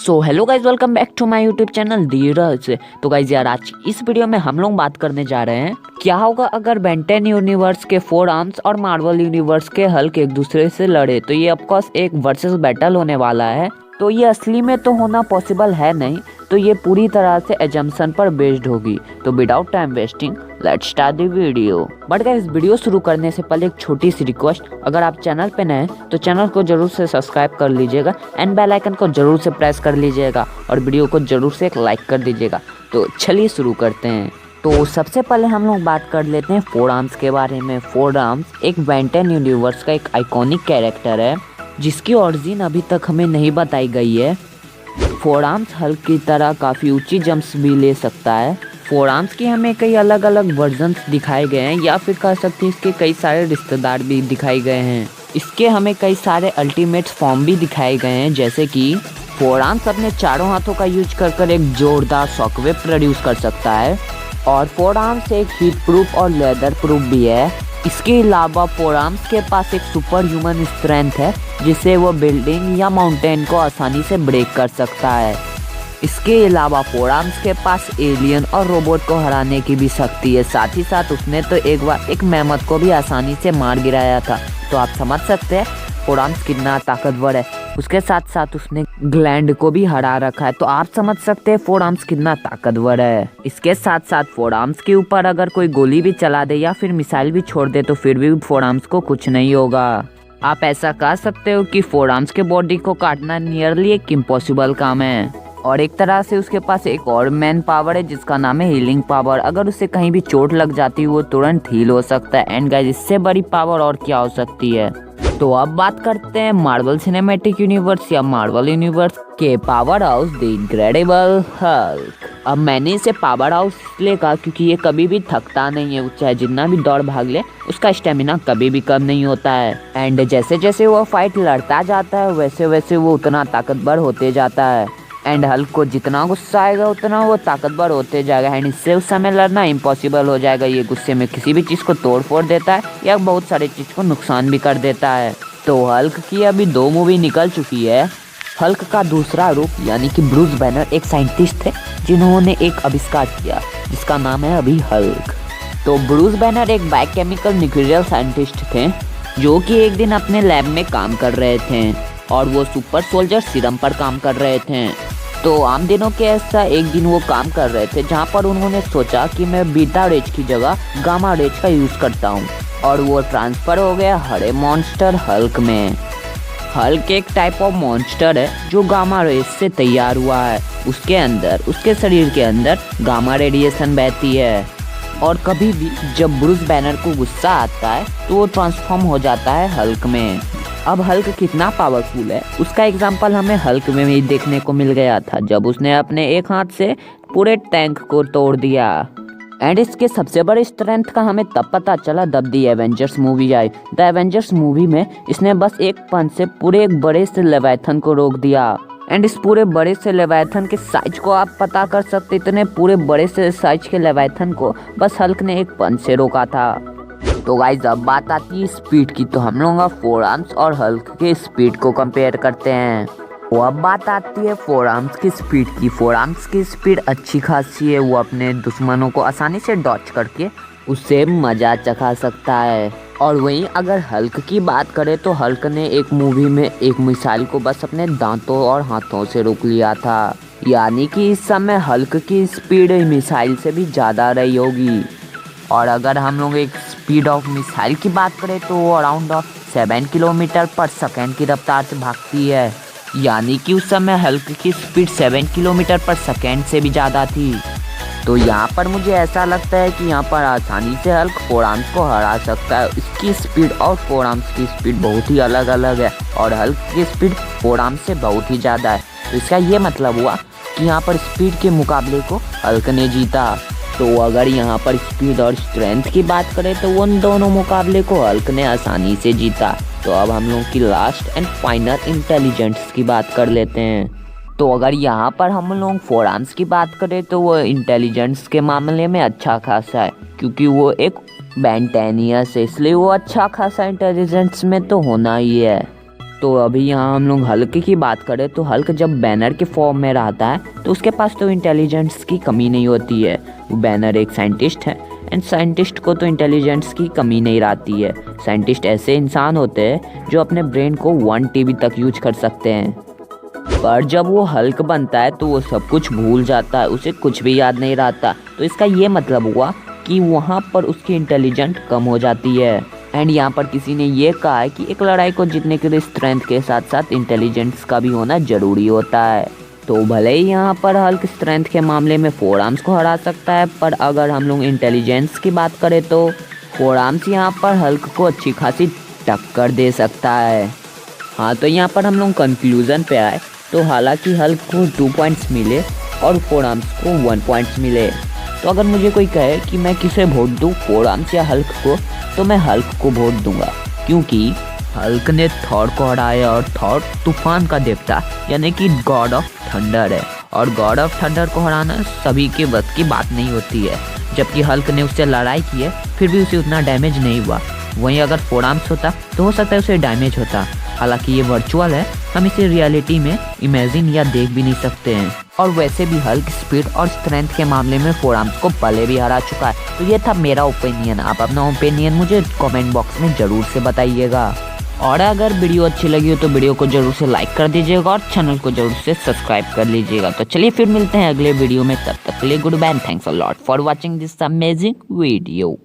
So hello guys, welcome back to my YouTube channel Dheeraj. तो guys यार, आज इस वीडियो में हम लोग बात करने जा रहे हैं क्या होगा अगर बेन 10 यूनिवर्स के 4 आर्म्स और मार्वल यूनिवर्स के हल्क एक दूसरे से लड़े। तो ये ऑफकोर्स एक वर्सेस बैटल होने वाला है। तो ये असली में तो होना पॉसिबल है नहीं, तो ये पूरी तरह से एजम्पशन पर बेस्ड होगी। तो without time wasting let's start the video. But guys, इस वीडियो शुरू करने से पहले एक छोटी सी रिक्वेस्ट, अगर आप चैनल पे नए हैं तो चैनल को जरूर से सब्सक्राइब कर लीजिएगा एंड बेल आइकन को जरूर से प्रेस कर लीजिएगा और वीडियो को जरूर से एक लाइक कर दीजिएगा। तो चलिए शुरू करते हैं। तो सबसे पहले हम लोग बात कर लेते हैं 4 आर्म्स के बारे में। 4 आर्म्स एक बेन 10 यूनिवर्स का एक आइकॉनिक कैरेक्टर है जिसकी ओरिजिन अभी तक हमें नहीं बताई गई है। 4 आर्म्स हल्क की तरह काफ़ी ऊंची जंप्स भी ले सकता है। 4 आर्म्स की हमें कई अलग अलग वर्जन्स दिखाए गए हैं, या फिर कह सकते हैं इसके कई सारे रिश्तेदार भी दिखाए गए हैं। इसके हमें कई सारे अल्टीमेट फॉर्म भी दिखाए गए हैं, जैसे कि 4 आर्म्स अपने चारों हाथों का यूज कर एक जोरदार शॉकवेव प्रोड्यूस कर सकता है। और 4 आर्म्स एक हीट प्रूफ और लेदर प्रूफ भी है। इसके अलावा 4 आर्म्स के पास एक सुपर ह्यूमन स्ट्रेंथ है जिससे वो बिल्डिंग या माउंटेन को आसानी से ब्रेक कर सकता है। इसके अलावा 4 आर्म्स के पास एलियन और रोबोट को हराने की भी शक्ति है। साथ ही साथ उसने तो एक बार एक मेमथ को भी आसानी से मार गिराया था। तो आप समझ सकते हैं 4 आर्म्स कितना ताकतवर है। उसके साथ साथ उसने ग्लैंड को भी हरा रखा है। तो आप समझ सकते हैं 4 आर्म्स कितना ताकतवर है। इसके साथ साथ 4 आर्म्स के ऊपर अगर कोई गोली भी चला दे या फिर मिसाइल भी छोड़ दे तो फिर भी 4 आर्म्स को कुछ नहीं होगा। आप ऐसा कह सकते हो कि 4 आर्म्स के बॉडी को काटना नियरली एक इम्पॉसिबल काम है। और एक तरह से उसके पास एक और मैन पावर है जिसका नाम है हीलिंग पावर। अगर उसे कहीं भी चोट लग जाती है वो तुरंत हील हो सकता है। एंड गाइस, इससे बड़ी पावर और क्या हो सकती है। तो अब बात करते हैं मार्वल सिनेमैटिक यूनिवर्स या मार्वल यूनिवर्स के power house the incredible Hulk. अब मैंने इसे पावर हाउस इसलिए कहा क्योंकि ये कभी भी थकता नहीं है। वो चाहे जितना भी दौड़ भाग ले उसका स्टेमिना कभी भी कम नहीं होता है। एंड जैसे जैसे वो फाइट लड़ता जाता है वैसे वैसे वो उतना ताकतवर होते जाता है। एंड हल्क को जितना गुस्सा आएगा उतना वो ताकतवर होते जाएगा। एंड इससे उस समय लड़ना इम्पॉसिबल हो जाएगा। ये गुस्से में किसी भी चीज़ को तोड़ फोड़ देता है या बहुत सारी चीज़ को नुकसान भी कर देता है। तो हल्क की अभी 2 मूवी निकल चुकी है। हल्क का दूसरा रूप यानी कि ब्रूस बैनर एक साइंटिस्ट थे जिन्होंने एक आविष्कार किया जिसका नाम है अभी हल्क। तो ब्रूस बैनर एक बायोकेमिकल न्यूक्लियर साइंटिस्ट थे जो कि एक दिन अपने लैब में काम कर रहे थे और वो सुपर सोल्जर सीरम पर काम कर रहे थे। तो आम दिनों के ऐसा एक दिन वो काम कर रहे थे जहाँ पर उन्होंने सोचा कि मैं बीटा रेज की जगह गामा रेज का यूज़ करता हूँ, और वो ट्रांसफ़र हो गया हरे मॉन्स्टर हल्क में। हल्क एक टाइप ऑफ मॉन्स्टर है जो गामा रेज से तैयार हुआ है। उसके अंदर, उसके शरीर के अंदर गामा रेडिएशन बहती है। और कभी भी जब ब्रूस बैनर को गुस्सा आता है तो वो ट्रांसफॉर्म हो जाता है हल्क में। अब हल्क कितना पावरफुल है उसका एग्जांपल हमें हल्क में भी देखने को मिल गया था जब उसने अपने एक हाथ से पूरे टैंक को तोड़ दिया। एंड इसके सबसे बड़े स्ट्रेंथ का हमें तब पता चला जब the Avengers movie I. The Avengers movie में इसने बस एक पंच से पूरे एक बड़े से लेविथन को रोक दिया। एंड इस पूरे बड़े से लेविथन के साइज को आप पता कर सकते, इतने पूरे बड़े से साइज के लेविथन को बस हल्क ने एक पंच से रोका था। तो गाइस, अब बात आती है स्पीड की। तो हम लोग 4 आर्म्स और हल्क के स्पीड को कंपेयर करते हैं। वो अब बात आती है 4 आर्म्स की स्पीड की। 4 आर्म्स की स्पीड अच्छी खासी है। वो अपने दुश्मनों को आसानी से डॉच करके उससे मजा चखा सकता है। और वहीं अगर हल्क की बात करें तो हल्क ने एक मूवी में एक मिसाइल को बस अपने दांतों और हाथों से रोक लिया था। यानी कि इस समय हल्क की स्पीड मिसाइल से भी ज़्यादा रही होगी। और अगर हम लोग एक स्पीड ऑफ मिसाइल की बात करें तो वो अराउंड 7 किलोमीटर पर सेकेंड की रफ्तार से भागती है। यानी कि उस समय हल्क की स्पीड 7 किलोमीटर पर सेकेंड से भी ज़्यादा थी। तो यहाँ पर मुझे ऐसा लगता है कि यहाँ पर आसानी से हल्क 4 आर्म्स को हरा सकता है। इसकी स्पीड और 4 आर्म्स की स्पीड बहुत ही अलग अलग है और हल्क की स्पीड 4 आर्म्स से बहुत ही ज़्यादा है। तो इसका ये मतलब हुआ कि यहाँ पर स्पीड के मुकाबले को हल्क ने जीता। तो अगर यहाँ पर स्पीड और स्ट्रेंथ की बात करें तो उन दोनों मुकाबले को हल्क ने आसानी से जीता। तो अब हम लोग की लास्ट एंड फाइनल इंटेलिजेंस की बात कर लेते हैं। तो अगर यहाँ पर हम लोग 4 आर्म्स की बात करें तो वो इंटेलिजेंस के मामले में अच्छा खासा है क्योंकि वो एक बेन 10 ईयर्स है, इसलिए वो अच्छा खासा इंटेलिजेंस में तो होना ही है। तो अभी यहाँ हम लोग हल्क की बात करें तो हल्क जब बैनर के फॉर्म में रहता है तो उसके पास तो इंटेलिजेंस की कमी नहीं होती है। वो बैनर एक साइंटिस्ट है एंड साइंटिस्ट को तो इंटेलिजेंस की कमी नहीं रहती है। साइंटिस्ट ऐसे इंसान होते हैं जो अपने ब्रेन को 1 TB तक यूज कर सकते हैं। पर जब वो हल्क बनता है तो वो सब कुछ भूल जाता है, उसे कुछ भी याद नहीं रहता। तो इसका ये मतलब हुआ कि वहाँ पर उसकी इंटेलिजेंट कम हो जाती है। एंड यहाँ पर किसी ने ये कहा है कि एक लड़ाई को जीतने के लिए स्ट्रेंथ के साथ साथ इंटेलिजेंस का भी होना जरूरी होता है। तो भले ही यहाँ पर हल्क स्ट्रेंथ के मामले में 4 आर्म्स को हरा सकता है, पर अगर हम लोग इंटेलिजेंस की बात करें तो 4 आर्म्स यहाँ पर हल्क को अच्छी खासी टक्कर दे सकता है। हाँ, तो यहाँ पर हम लोग कंक्लूजन पे आए तो हालांकि हल्क को 2 पॉइंट्स मिले और 4 आर्म्स को 1 पॉइंट्स मिले। तो अगर मुझे कोई कहे कि मैं किसे वोट दूँ, 4 आर्म्स या हल्क को, तो मैं हल्क को वोट दूंगा, क्योंकि हल्क ने थॉर को हराया और थॉर तूफान का देवता यानी कि गॉड ऑफ थंडर है। और गॉड ऑफ थंडर को हराना सभी के बस की बात नहीं होती है। जबकि हल्क ने उससे लड़ाई की है फिर भी उसे उतना डैमेज नहीं हुआ। वहीं अगर 4 आर्म्स होता तो हो सकता है उसे डैमेज होता। हालांकि ये वर्चुअल है, हम इसे रियलिटी में इमेजिन या देख भी नहीं सकते हैं। और वैसे भी हल्क स्पीड और स्ट्रेंथ के मामले में 4 आर्म्स को पहले भी हरा चुका है। तो ये था मेरा ओपिनियन। आप अपना ओपिनियन मुझे कमेंट बॉक्स में ज़रूर से बताइएगा। और अगर वीडियो अच्छी लगी हो तो वीडियो को जरूर से लाइक कर दीजिएगा और चैनल को जरूर से सब्सक्राइब कर लीजिएगा। तो चलिए फिर मिलते हैं अगले वीडियो में, तब तक के लिए good bye, thanks a lot for watching this amazing video.